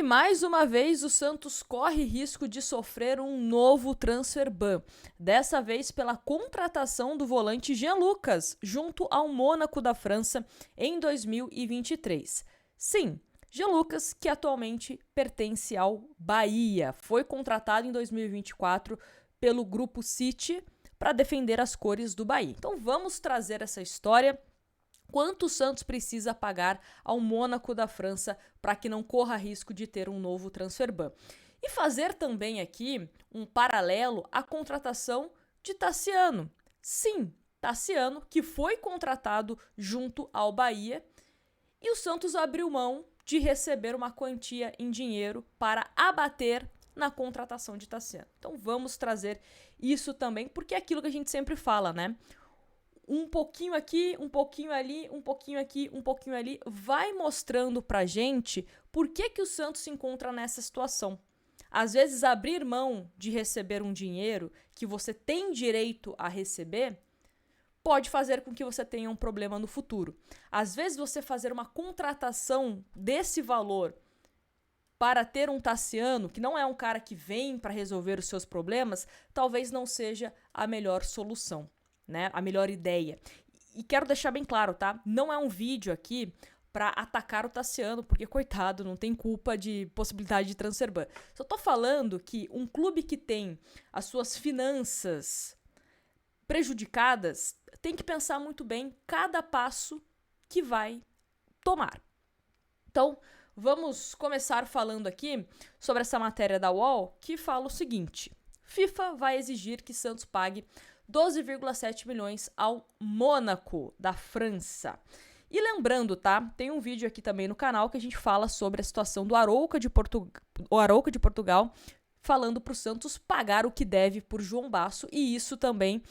E mais uma vez o Santos corre risco de sofrer um novo transfer ban, dessa vez pela contratação do volante Jean Lucas junto ao Mônaco da França em 2023. Sim, Jean Lucas, que atualmente pertence ao Bahia, foi contratado em 2024 pelo Grupo City para defender as cores do Bahia. Então vamos trazer essa história. Quanto o Santos precisa pagar ao Mônaco da França para que não corra risco de ter um novo transfer ban? E fazer também aqui um paralelo à contratação de Tassiano. Sim, Tassiano, que foi contratado junto ao Bahia, e o Santos abriu mão de receber uma quantia em dinheiro para abater na contratação de Tassiano. Então vamos trazer isso também, porque é aquilo que a gente sempre fala, né? Um pouquinho aqui, um pouquinho ali, um pouquinho aqui, um pouquinho ali, vai mostrando pra gente por que o Santos se encontra nessa situação. Às vezes, abrir mão de receber um dinheiro que você tem direito a receber pode fazer com que você tenha um problema no futuro. Às vezes, você fazer uma contratação desse valor para ter um Tassiano, que não é um cara que vem para resolver os seus problemas, talvez não seja a melhor solução. Né, a melhor ideia. E quero deixar bem claro, tá? Não é um vídeo aqui para atacar o Tassiano, porque, coitado, não tem culpa de possibilidade de transfer ban. Só tô falando que um clube que tem as suas finanças prejudicadas tem que pensar muito bem cada passo que vai tomar. Então, vamos começar falando aqui sobre essa matéria da UOL, que fala o seguinte: FIFA vai exigir que Santos pague 12,7 milhões ao Mônaco da França. E lembrando, tá? Tem um vídeo aqui também no canal que a gente fala sobre a situação do Arouca de Portugal, falando para o Santos pagar o que deve por João Basso, e isso também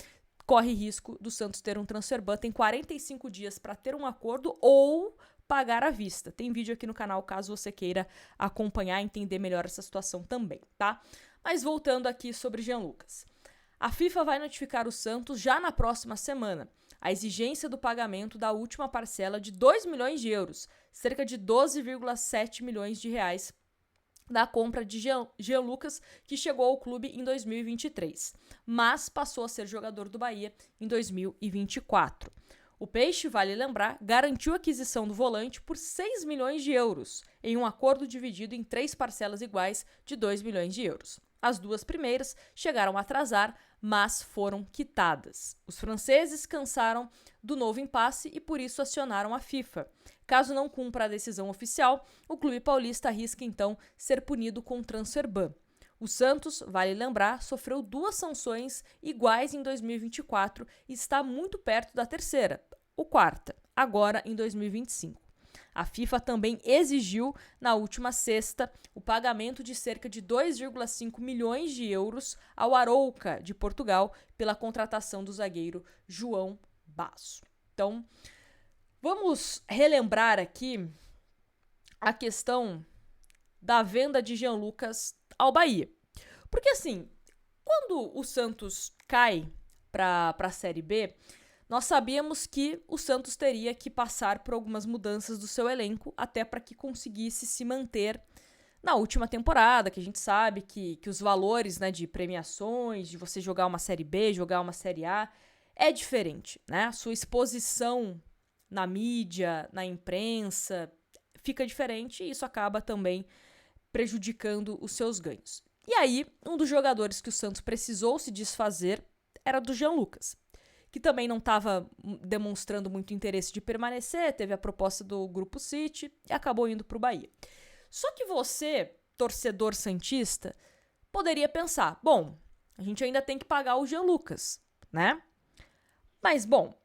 corre risco do Santos ter um transfer ban. Tem 45 dias para ter um acordo ou pagar à vista. Tem vídeo aqui no canal caso você queira acompanhar e entender melhor essa situação também, tá? Mas voltando aqui sobre Jean Lucas. A FIFA vai notificar o Santos já na próxima semana a exigência do pagamento da última parcela de 2 milhões de euros, cerca de 12,7 milhões de reais, da compra de Jean Lucas, que chegou ao clube em 2023, mas passou a ser jogador do Bahia em 2024. O Peixe, vale lembrar, garantiu a aquisição do volante por 6 milhões de euros, em um acordo dividido em 3 parcelas iguais de 2 milhões de euros. As 2 primeiras chegaram a atrasar, mas foram quitadas. Os franceses cansaram do novo impasse e por isso acionaram a FIFA. Caso não cumpra a decisão oficial, o clube paulista arrisca então ser punido com transfer ban. O Santos, vale lembrar, sofreu 2 sanções iguais em 2024 e está muito perto da terceira, ou quarta, agora em 2025. A FIFA também exigiu, na última sexta, o pagamento de cerca de 2,5 milhões de euros ao Arouca, de Portugal, pela contratação do zagueiro João Basso. Então, vamos relembrar aqui a questão da venda de Jean Lucas ao Bahia. Porque, assim, quando o Santos cai para a Série B, nós sabíamos que o Santos teria que passar por algumas mudanças do seu elenco até para que conseguisse se manter na última temporada, que a gente sabe que os valores, né, de premiações, de você jogar uma Série B, jogar uma Série A, é diferente, né? A sua exposição na mídia, na imprensa, fica diferente e isso acaba também prejudicando os seus ganhos. E aí, um dos jogadores que o Santos precisou se desfazer era do Jean Lucas, que também não estava demonstrando muito interesse de permanecer, teve a proposta do Grupo City e acabou indo para o Bahia. Só que você, torcedor santista, poderia pensar, bom, a gente ainda tem que pagar o Jean Lucas, né? Mas, bom,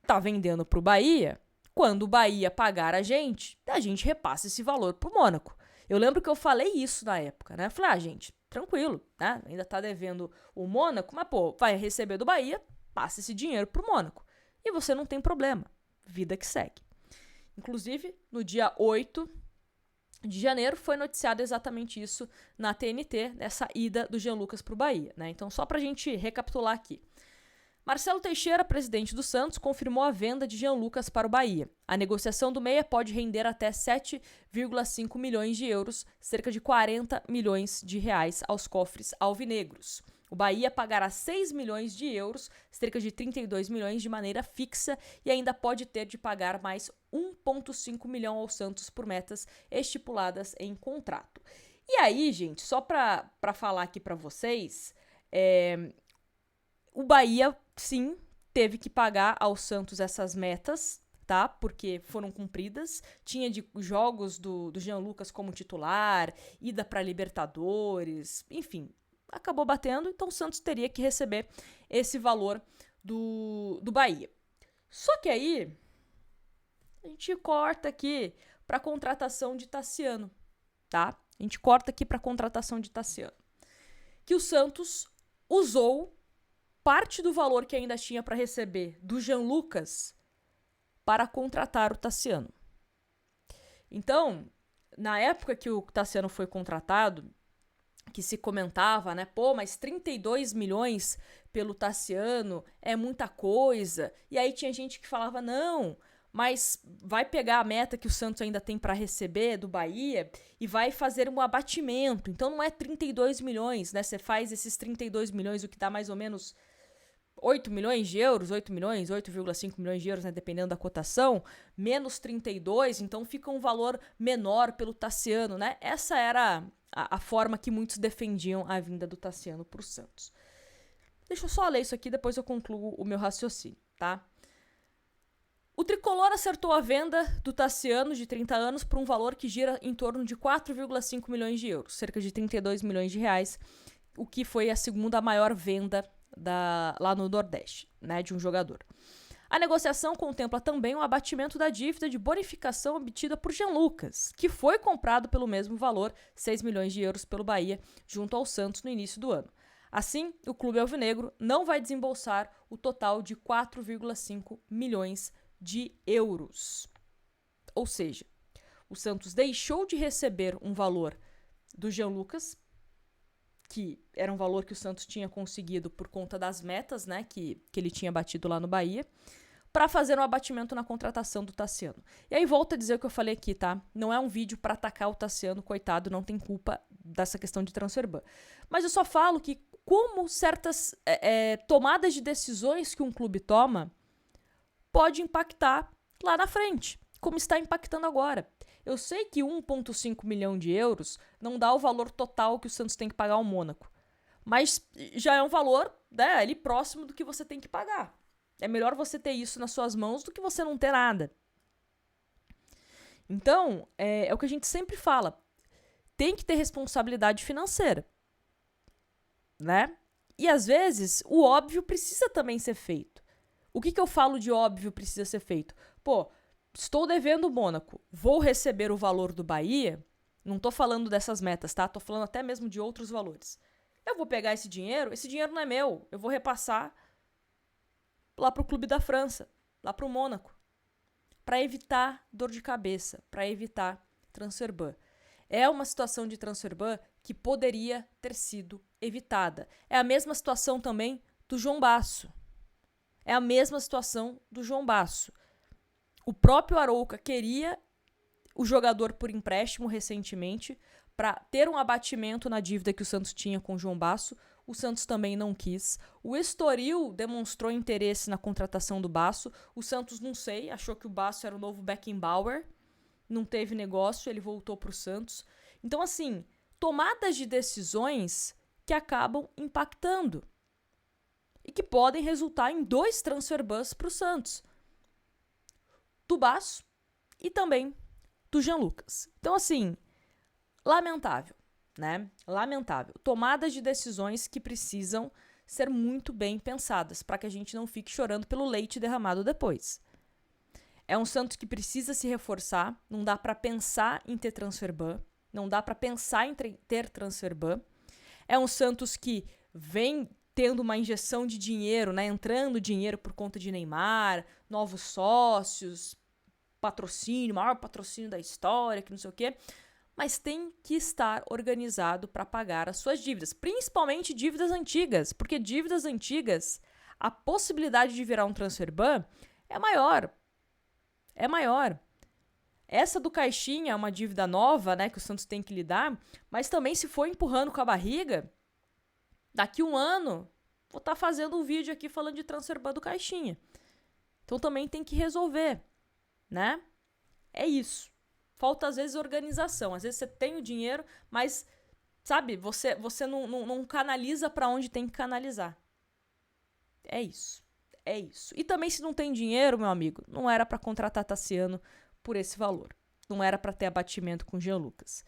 tá vendendo para o Bahia, quando o Bahia pagar a gente repassa esse valor para o Mônaco. Eu lembro que eu falei isso na época, né? Falei, gente, tranquilo, né? Ainda tá devendo o Mônaco, mas, pô, vai receber do Bahia, passa esse dinheiro pro Mônaco. E você não tem problema. Vida que segue. Inclusive, no dia 8 de janeiro, foi noticiado exatamente isso na TNT, nessa ida do Jean Lucas pro Bahia, né? Então, só pra gente recapitular aqui. Marcelo Teixeira, presidente do Santos, confirmou a venda de Jean Lucas para o Bahia. A negociação do meia pode render até 7,5 milhões de euros, cerca de 40 milhões de reais aos cofres alvinegros. O Bahia pagará 6 milhões de euros, cerca de 32 milhões de maneira fixa, e ainda pode ter de pagar mais 1,5 milhão ao Santos por metas estipuladas em contrato. E aí, gente, só para falar aqui para vocês, o Bahia, sim, teve que pagar ao Santos essas metas, tá? Porque foram cumpridas. Tinha de jogos do Jean Lucas como titular, ida para Libertadores, enfim, acabou batendo, então o Santos teria que receber esse valor do Bahia. Só que aí, a gente corta aqui para a contratação de Tassiano, tá? A gente corta aqui para a contratação de Tassiano. Que o Santos usou parte do valor que ainda tinha para receber do Jean Lucas para contratar o Tassiano. Então, na época que o Tassiano foi contratado, que se comentava, né? Pô, mas 32 milhões pelo Tassiano é muita coisa. E aí tinha gente que falava, não, mas vai pegar a meta que o Santos ainda tem para receber do Bahia e vai fazer um abatimento. Então não é 32 milhões, né? Você faz esses 32 milhões, o que dá mais ou menos 8 milhões de euros, 8 milhões, 8,5 milhões de euros, né, dependendo da cotação, menos 32, então fica um valor menor pelo Tassiano, né? Essa era a forma que muitos defendiam a vinda do Tassiano para o Santos. Deixa eu só ler isso aqui, depois eu concluo o meu raciocínio, tá? O Tricolor acertou a venda do Tassiano, de 30 anos, por um valor que gira em torno de 4,5 milhões de euros, cerca de 32 milhões de reais, o que foi a segunda maior venda lá no Nordeste, né, de um jogador. A negociação contempla também o abatimento da dívida de bonificação obtida por Jean Lucas, que foi comprado pelo mesmo valor, 6 milhões de euros, pelo Bahia, junto ao Santos no início do ano. Assim, o clube alvinegro não vai desembolsar o total de 4,5 milhões de euros. Ou seja, o Santos deixou de receber um valor do Jean Lucas, que era um valor que o Santos tinha conseguido por conta das metas, né, que ele tinha batido lá no Bahia, para fazer um abatimento na contratação do Tassiano. E aí volto a dizer o que eu falei aqui, tá? Não é um vídeo para atacar o Tassiano, coitado, não tem culpa dessa questão de transfer ban. Mas eu só falo que como certas tomadas de decisões que um clube toma pode impactar lá na frente, como está impactando agora. Eu sei que 1,5 milhão de euros não dá o valor total que o Santos tem que pagar ao Mônaco, mas já é um valor, né, ali próximo do que você tem que pagar. É melhor você ter isso nas suas mãos do que você não ter nada. Então, é o que a gente sempre fala. Tem que ter responsabilidade financeira, né? E às vezes o óbvio precisa também ser feito. O que eu falo de óbvio precisa ser feito? Pô, estou devendo o Mônaco, vou receber o valor do Bahia, não tô falando dessas metas, tá? Tô falando até mesmo de outros valores. Eu vou pegar esse dinheiro não é meu, eu vou repassar lá pro clube da França, lá pro Mônaco, para evitar dor de cabeça, para evitar transfer ban. É uma situação de transfer ban que poderia ter sido evitada. É a mesma situação também do João Basso. É a mesma situação do João Basso. O próprio Arouca queria o jogador por empréstimo recentemente para ter um abatimento na dívida que o Santos tinha com o João Basso. O Santos também não quis. O Estoril demonstrou interesse na contratação do Basso. O Santos, não sei, achou que o Basso era o novo Beckenbauer. Não teve negócio, ele voltou para o Santos. Então, assim, tomadas de decisões que acabam impactando e que podem resultar em 2 transfer bans para o Santos. Do Basso e também do Jean Lucas. Então, assim, lamentável, né? Lamentável. Tomadas de decisões que precisam ser muito bem pensadas para que a gente não fique chorando pelo leite derramado depois. É um Santos que precisa se reforçar, não dá para pensar em ter transfer ban, não dá para pensar em ter transfer ban. É um Santos que vem tendo uma injeção de dinheiro, né? Entrando dinheiro por conta de Neymar, novos sócios, patrocínio, maior patrocínio da história, que não sei o quê. Mas tem que estar organizado para pagar as suas dívidas, principalmente dívidas antigas, porque dívidas antigas a possibilidade de virar um transfer ban é maior. É maior. Essa do Caixinha é uma dívida nova, né, que o Santos tem que lidar, mas também se for empurrando com a barriga, daqui um ano, vou estar fazendo um vídeo aqui falando de transfer ban do Caixinha. Então também tem que resolver, né? É isso. Falta às vezes organização. Às vezes você tem o dinheiro, mas, sabe, você não canaliza para onde tem que canalizar. É isso. É isso. E também se não tem dinheiro, meu amigo, não era para contratar Tassiano por esse valor. Não era para ter abatimento com o Jean Lucas.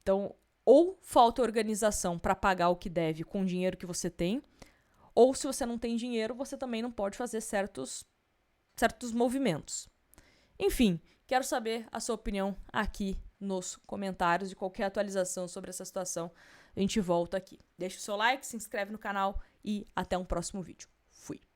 Então, ou falta organização para pagar o que deve com o dinheiro que você tem, ou se você não tem dinheiro, você também não pode fazer certos movimentos. Enfim, quero saber a sua opinião aqui nos comentários e qualquer atualização sobre essa situação, a gente volta aqui. Deixa o seu like, se inscreve no canal e até um próximo vídeo. Fui!